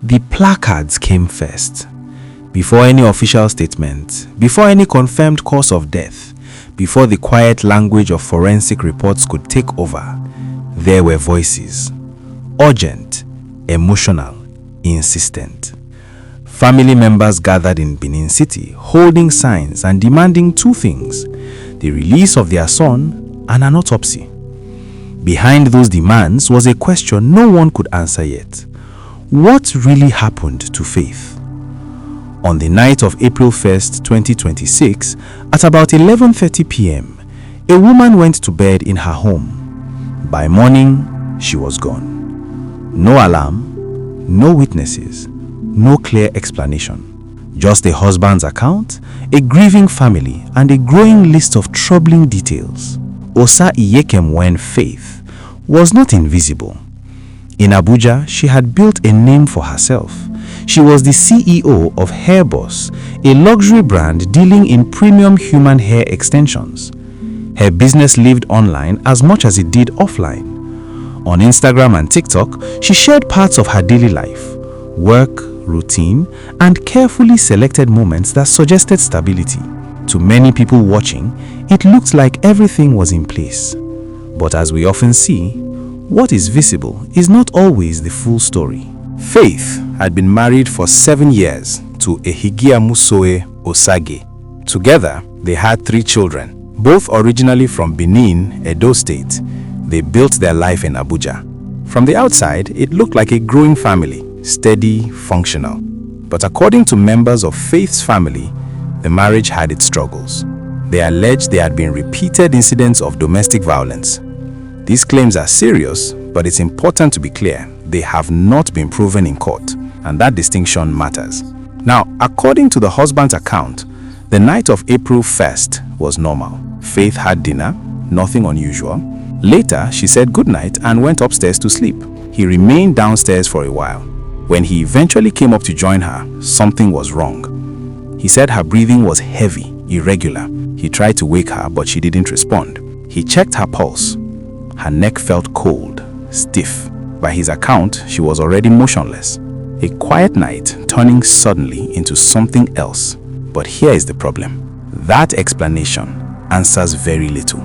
The placards came first. Before any official statement, before any confirmed cause of death, before the quiet language of forensic reports could take over, there were voices. Urgent, emotional, insistent. Family members gathered in Benin City, holding signs and demanding two things: the release of their son and an autopsy. Behind those demands was a question no one could answer yet. What really happened to Faith? On the night of April 1st, 2026, at about 11:30 p.m., a woman went to bed in her home. By morning, she was gone. No alarm, no witnesses, no clear explanation. Just a husband's account, a grieving family, and a growing list of troubling details. Osa-Iyekemwen Faith was not invisible. In Abuja, she had built a name for herself. She was the CEO of Hair Boss, a luxury brand dealing in premium human hair extensions. Her business lived online as much as it did offline. On Instagram and TikTok, she shared parts of her daily life, work, routine, and carefully selected moments that suggested stability. To many people watching, it looked like everything was in place. But as we often see, what is visible is not always the full story. Faith had been married for 7 years to Ehigiamusoe Osage. Together, they had 3 children, both originally from Benin, Edo State. They built their life in Abuja. From the outside, it looked like a growing family, steady, functional. But according to members of Faith's family, the marriage had its struggles. They alleged there had been repeated incidents of domestic violence. These claims are serious, but it's important to be clear, they have not been proven in court, and that distinction matters. Now, according to the husband's account, the night of April 1st was normal. Faith had dinner, nothing unusual. Later, she said goodnight and went upstairs to sleep. He remained downstairs for a while. When he eventually came up to join her, something was wrong. He said her breathing was heavy, irregular. He tried to wake her, but she didn't respond. He checked her pulse. Her neck felt cold, stiff. By his account, she was already motionless. A quiet night turning suddenly into something else. But here is the problem. That explanation answers very little.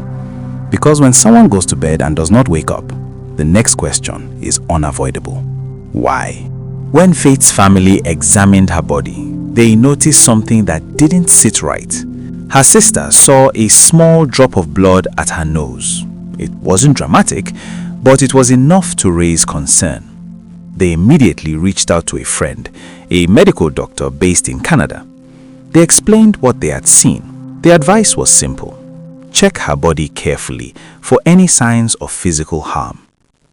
Because when someone goes to bed and does not wake up, the next question is unavoidable. Why? When Faith's family examined her body, they noticed something that didn't sit right. Her sister saw a small drop of blood at her nose. It wasn't dramatic, but it was enough to raise concern. They immediately reached out to a friend, a medical doctor based in Canada. They explained what they had seen. The advice was simple. Check her body carefully for any signs of physical harm.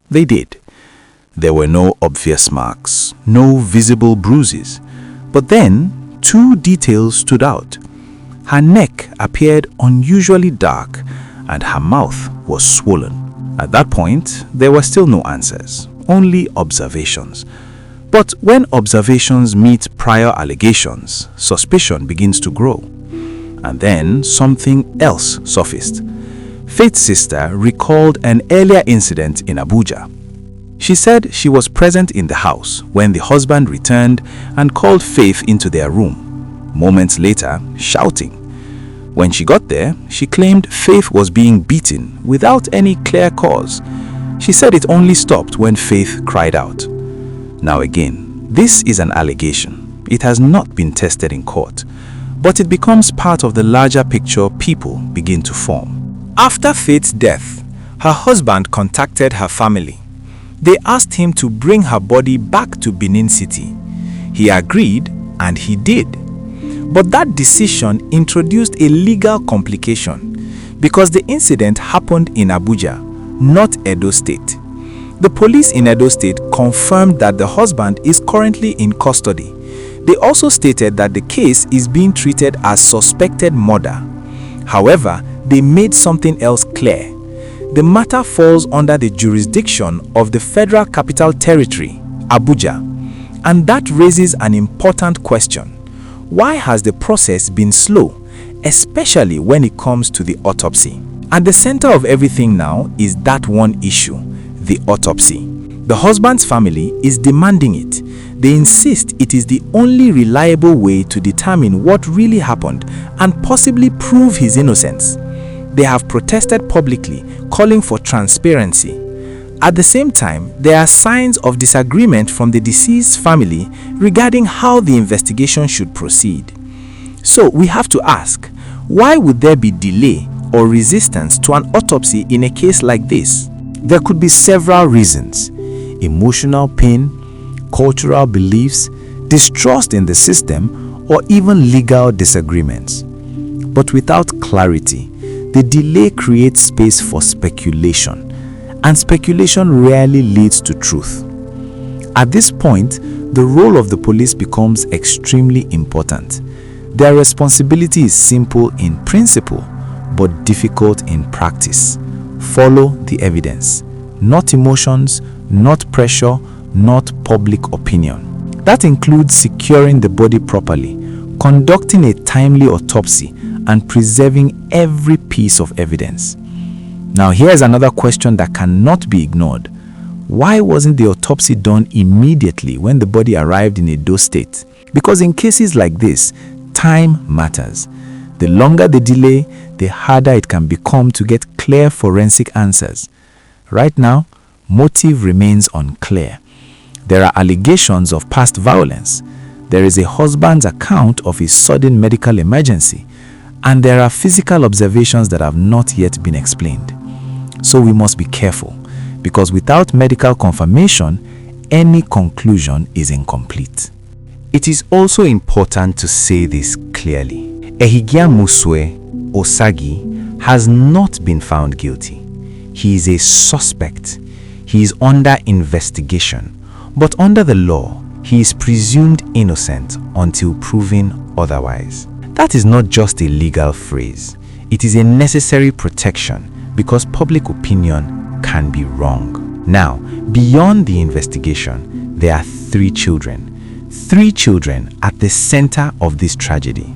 They did. There were no obvious marks, no visible bruises. But then, 2 details stood out. Her neck appeared unusually dark and her mouth was swollen. At that point, there were still no answers, only observations. But when observations meet prior allegations, suspicion begins to grow. And then something else surfaced. Faith's sister recalled an earlier incident in Abuja. She said she was present in the house when the husband returned and called Faith into their room, moments later shouting. When she got there, she claimed Faith was being beaten without any clear cause. She said it only stopped when Faith cried out. Now again, this is an allegation. It has not been tested in court, but it becomes part of the larger picture people begin to form. After Faith's death, her husband contacted her family. They asked him to bring her body back to Benin City. He agreed, and he did. But that decision introduced a legal complication because the incident happened in Abuja, not Edo State. The police in Edo State confirmed that the husband is currently in custody. They also stated that the case is being treated as suspected murder. However, they made something else clear. The matter falls under the jurisdiction of the Federal Capital Territory, Abuja, and that raises an important question. Why has the process been slow, especially when it comes to the autopsy? At the center of everything now is that one issue, the autopsy. The husband's family is demanding it. They insist it is the only reliable way to determine what really happened and possibly prove his innocence. They have protested publicly, calling for transparency. At the same time, there are signs of disagreement from the deceased's family regarding how the investigation should proceed. So we have to ask, why would there be delay or resistance to an autopsy in a case like this? There could be several reasons: emotional pain, cultural beliefs, distrust in the system, or even legal disagreements. But without clarity, the delay creates space for speculation, and speculation rarely leads to truth. At this point, the role of the police becomes extremely important. Their responsibility is simple in principle, but difficult in practice. Follow the evidence, not emotions, not pressure, not public opinion. That includes securing the body properly, conducting a timely autopsy, and preserving every piece of evidence. Now here's another question that cannot be ignored. Why wasn't the autopsy done immediately when the body arrived in a dose state? Because in cases like this, time matters. The longer the delay, the harder it can become to get clear forensic answers. Right now, motive remains unclear. There are allegations of past violence. There is a husband's account of a sudden medical emergency. And there are physical observations that have not yet been explained. So we must be careful, because without medical confirmation, any conclusion is incomplete. It is also important to say this clearly. Iyekemwen Osagi has not been found guilty. He is a suspect. He is under investigation. But under the law, he is presumed innocent until proven otherwise. That is not just a legal phrase. It is a necessary protection because public opinion can be wrong. Now, beyond the investigation, there are 3 children. 3 children at the center of this tragedy.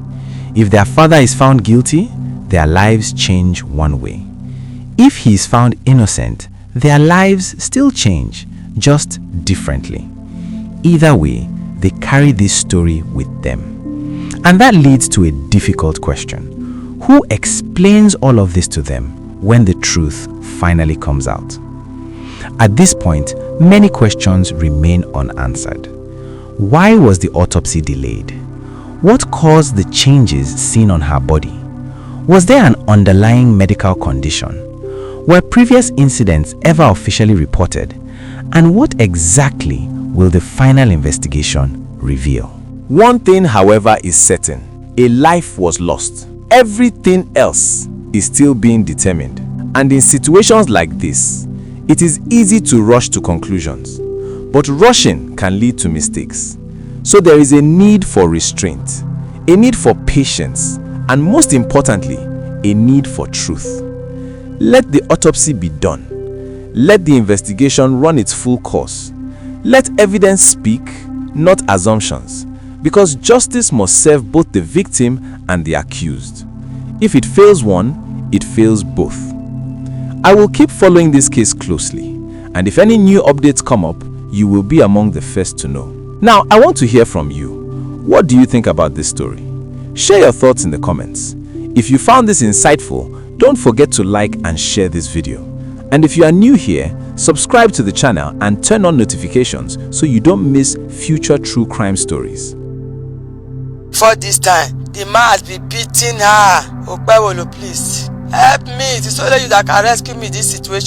If their father is found guilty, their lives change one way. If he is found innocent, their lives still change, just differently. Either way, they carry this story with them. And that leads to a difficult question. Who explains all of this to them when the truth finally comes out? At this point, many questions remain unanswered. Why was the autopsy delayed? What caused the changes seen on her body? Was there an underlying medical condition? Were previous incidents ever officially reported? And what exactly will the final investigation reveal? One thing, however, is certain. A life was lost. Everything else is still being determined. And in situations like this, it is easy to rush to conclusions. But rushing can lead to mistakes. So there is a need for restraint, a need for patience, and most importantly, a need for truth. Let the autopsy be done. Let the investigation run its full course. Let evidence speak, not assumptions, because justice must serve both the victim and the accused. If it fails one, it fails both. I will keep following this case closely, and if any new updates come up, you will be among the first to know. Now, I want to hear from you. What do you think about this story? Share your thoughts in the comments. If you found this insightful, don't forget to like and share this video. And if you are new here, subscribe to the channel and turn on notifications so you don't miss future true crime stories. For this time, the man has been beating her. Opewolo, please help me. It is only you that can rescue me in this situation.